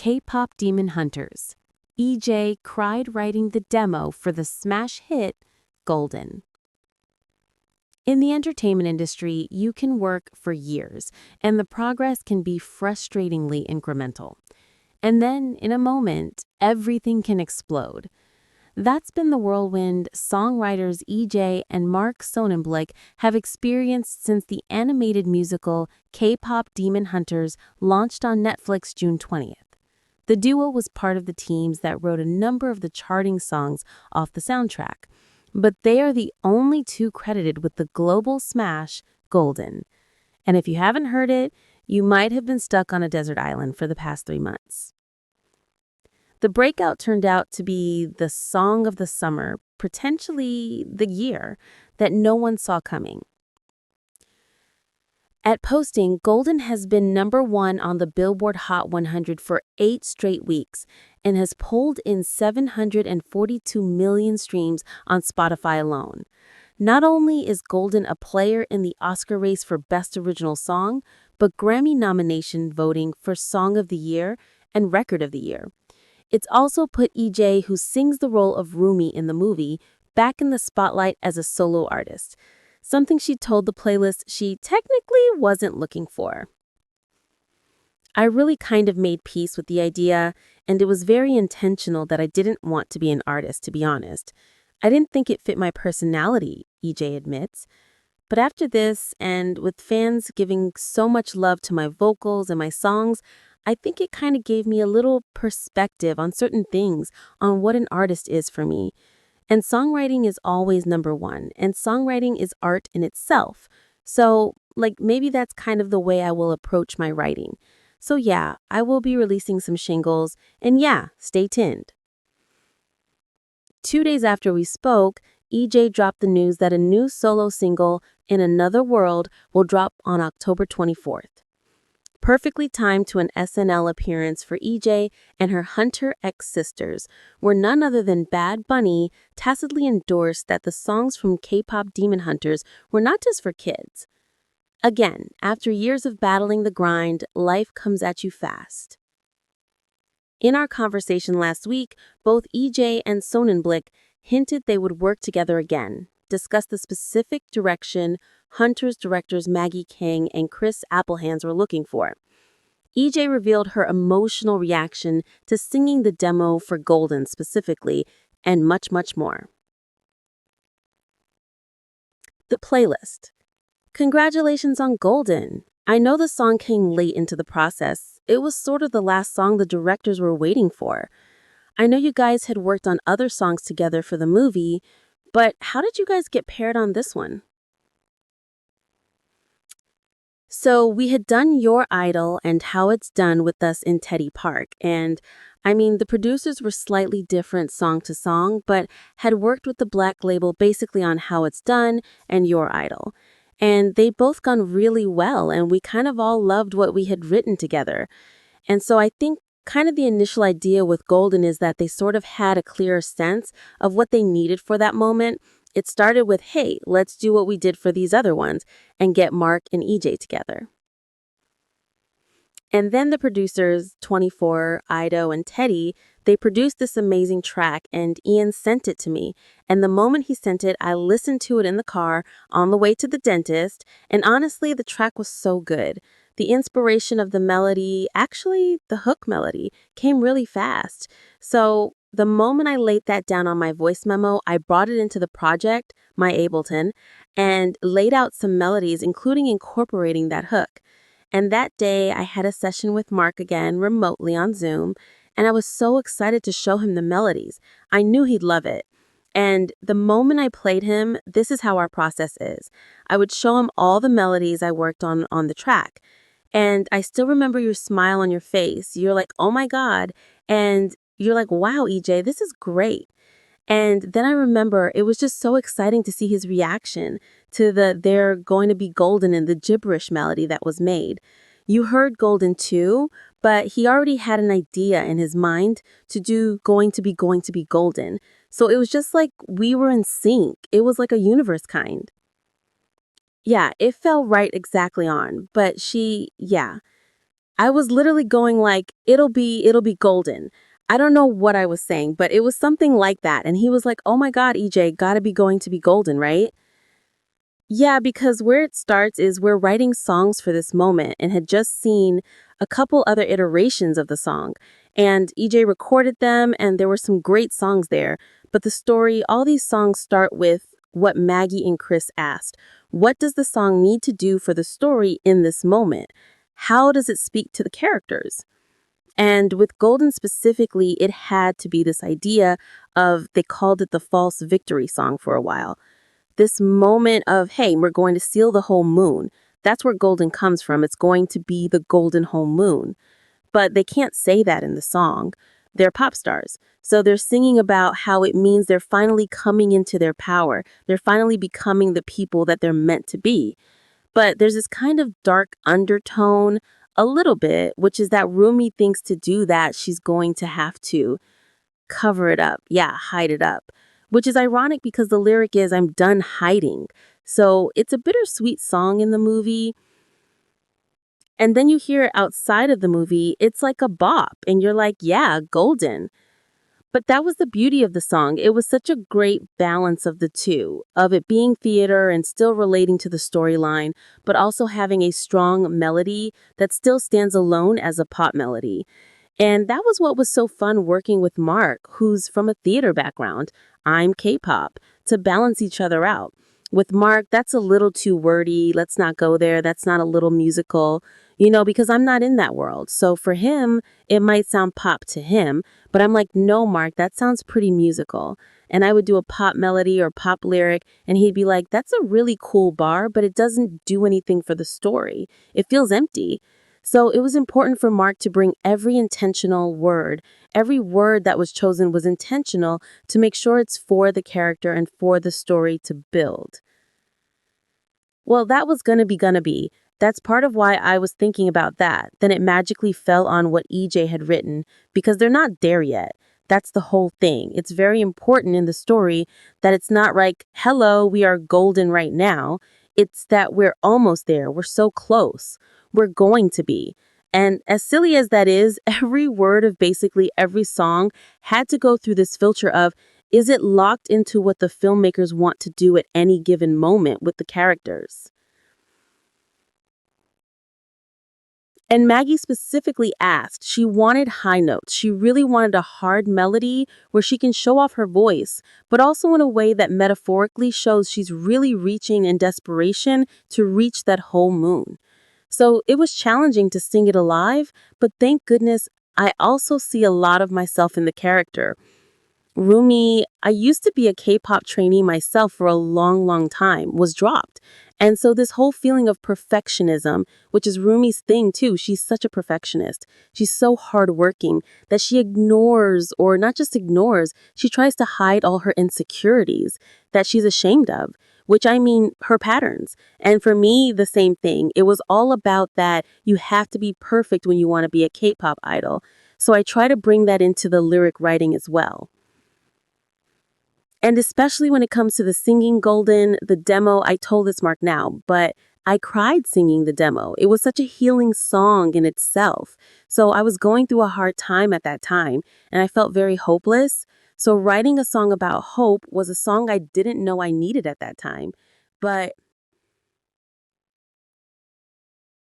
K-pop Demon Hunters. EJAE cried writing the demo for the smash hit Golden. In the entertainment industry, you can work for years, and the progress can be frustratingly incremental. And then, in a moment, everything can explode. That's been the whirlwind songwriters EJAE and Mark Sonnenblick have experienced since the animated musical K-pop Demon Hunters launched on Netflix June 20th. The duo was part of the teams that wrote a number of the charting songs off the soundtrack, but they are the only two credited with the global smash Golden. And if you haven't heard it, you might have been stuck on a desert island for the past 3 months. The breakout turned out to be the song of the summer, potentially the year, that no one saw coming. At posting, Golden has been #1 on the Billboard Hot 100 for 8 straight weeks and has pulled in 742 million streams on Spotify alone. Not only is Golden a player in the Oscar race for Best Original Song, but Grammy nomination voting for Song of the Year and Record of the Year. It's also put EJAE, who sings the role of Rumi in the movie, back in the spotlight as a solo artist, something she told the playlist she technically wasn't looking for. I really kind of made peace with the idea, and it was very intentional that I didn't want to be an artist, to be honest. I didn't think it fit my personality, EJAE admits. But after this, and with fans giving so much love to my vocals and my songs, I think it kind of gave me a little perspective on certain things, on what an artist is for me. And songwriting is always #1, and songwriting is art in itself. So, maybe that's kind of the way I will approach my writing. So yeah, I will be releasing some shingles, and yeah, stay tuned. 2 days after we spoke, EJAE dropped the news that a new solo single, In Another World, will drop on October 24th. Perfectly timed to an SNL appearance for EJAE and her Hunter X sisters, where none other than Bad Bunny tacitly endorsed that the songs from K-pop Demon Hunters were not just for kids. Again, after years of battling the grind, life comes at you fast. In our conversation last week, both EJAE and Sonnenblick hinted they would work together again, discuss the specific direction Hunter's directors Maggie King and Chris Applehands were looking for. EJAE revealed her emotional reaction to singing the demo for Golden specifically, and much, much more. The playlist. Congratulations on Golden. I know the song came late into the process. It was sort of the last song the directors were waiting for. I know you guys had worked on other songs together for the movie, but how did you guys get paired on this one? So we had done Your Idol and How It's Done with us in Teddy Park, and the producers were slightly different song to song, but had worked with the Black label basically on How It's Done and Your Idol. And they both gone really well, and we kind of all loved what we had written together. And so I think kind of the initial idea with Golden is that they sort of had a clearer sense of what they needed for that moment. It started with, hey, let's do what we did for these other ones and get Mark and EJAE together. And then the producers, 24, Ido, and Teddy, they produced this amazing track, and Ian sent it to me. And the moment he sent it, I listened to it in the car on the way to the dentist, and honestly, the track was so good. The inspiration of the melody, actually the hook melody, came really fast. So the moment I laid that down on my voice memo, I brought it into the project, my Ableton, and laid out some melodies, including incorporating that hook. And that day, I had a session with Mark again, remotely on Zoom, and I was so excited to show him the melodies. I knew he'd love it. And the moment I played him, this is how our process is. I would show him all the melodies I worked on the track. And I still remember your smile on your face. You're like, oh my God. And you're like, wow, EJAE, this is great. And then I remember it was just so exciting to see his reaction to they're going to be golden and the gibberish melody that was made. You heard Golden too, but he already had an idea in his mind to do going to be golden. So it was just like we were in sync. It was like a universe kind. Yeah, it fell right exactly on. But I was literally going like, it'll be golden. I don't know what I was saying, but it was something like that. And he was like, oh my God, EJ, gotta be going to be golden, right? Yeah, because where it starts is we're writing songs for this moment and had just seen a couple other iterations of the song. And EJ recorded them, and there were some great songs there. But the story, all these songs start with what Maggie and Chris asked. What does the song need to do for the story in this moment? How does it speak to the characters? And with Golden specifically, it had to be this idea of, they called it the false victory song for a while, this moment of, hey, we're going to seal the whole moon. That's where golden comes from. It's going to be the golden whole moon. But they can't say that in the song. They're pop stars. So they're singing about how it means they're finally coming into their power. They're finally becoming the people that they're meant to be. But there's this kind of dark undertone, a little bit, which is that Rumi thinks to do that, she's going to have to cover it up. Yeah, hide it up. Which is ironic because the lyric is, I'm done hiding. So it's a bittersweet song in the movie. And then you hear it outside of the movie, it's like a bop. And you're like, yeah, golden. But that was the beauty of the song. It was such a great balance of the two, of it being theater and still relating to the storyline, but also having a strong melody that still stands alone as a pop melody. And that was what was so fun working with Mark, who's from a theater background. I'm K-pop, to balance each other out. With Mark, that's a little too wordy. Let's not go there. That's not a little musical, because I'm not in that world. So for him, it might sound pop to him, but I'm like, no, Mark, that sounds pretty musical. And I would do a pop melody or pop lyric, and he'd be like, that's a really cool bar, but it doesn't do anything for the story. It feels empty. So it was important for Mark to bring every intentional word. Every word that was chosen was intentional to make sure it's for the character and for the story to build. Well, that was gonna be. That's part of why I was thinking about that. Then it magically fell on what EJ had written because they're not there yet. That's the whole thing. It's very important in the story that it's not like, hello, we are golden right now. It's that we're almost there. We're so close. We're going to be. And as silly as that is, every word of basically every song had to go through this filter of, is it locked into what the filmmakers want to do at any given moment with the characters? And Maggie specifically asked, she wanted high notes. She really wanted a hard melody where she can show off her voice, but also in a way that metaphorically shows she's really reaching in desperation to reach that whole moon. So it was challenging to sing it alive, but thank goodness I also see a lot of myself in the character. Rumi, I used to be a K-pop trainee myself for a long, long time, was dropped. And so this whole feeling of perfectionism, which is Rumi's thing too, she's such a perfectionist. She's so hardworking that she ignores, or not just ignores, she tries to hide all her insecurities that she's ashamed of, which I mean her patterns. And for me, the same thing. It was all about that you have to be perfect when you want to be a K-pop idol. So I try to bring that into the lyric writing as well. And especially when it comes to the singing Golden, the demo, I told this Mark now, but I cried singing the demo. It was such a healing song in itself. So I was going through a hard time at that time, and I felt very hopeless. So writing a song about hope was a song I didn't know I needed at that time. But